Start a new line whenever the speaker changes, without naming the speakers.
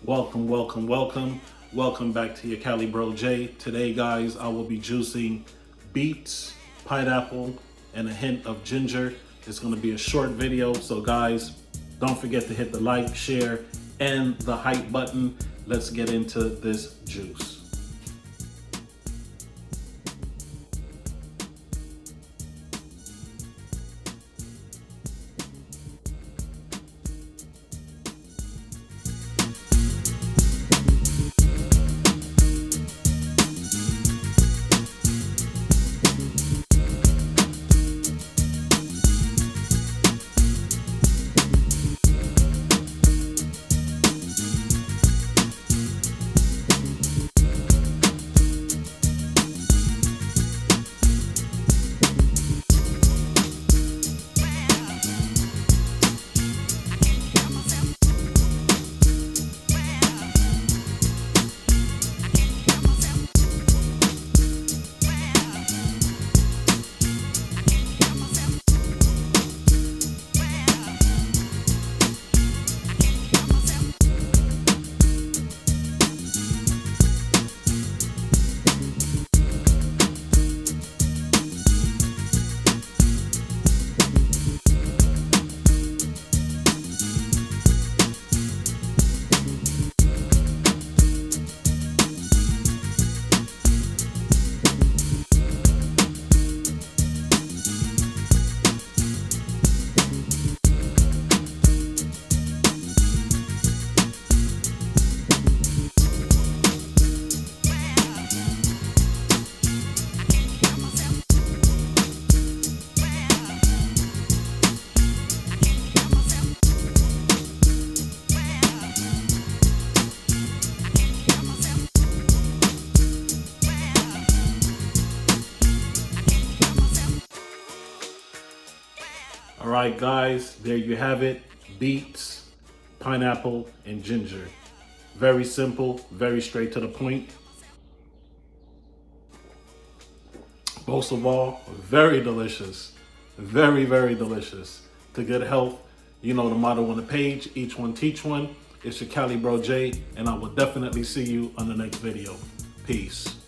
Welcome, welcome, welcome. Welcome back to your Cali Bro J. Today, guys, I will be juicing beets, pineapple, and a hint of ginger. It's gonna be a short video, so guys, don't forget to hit the like, share, and the hype button. Let's get into this juice. All right, guys, there you have it. Beets, pineapple, and ginger. Very simple, very straight to the point. Most of all, very delicious. Very, very delicious. To good health, you know the motto on the page, each one teach one. It's your Cali Bro J, and I will definitely see you on the next video. Peace.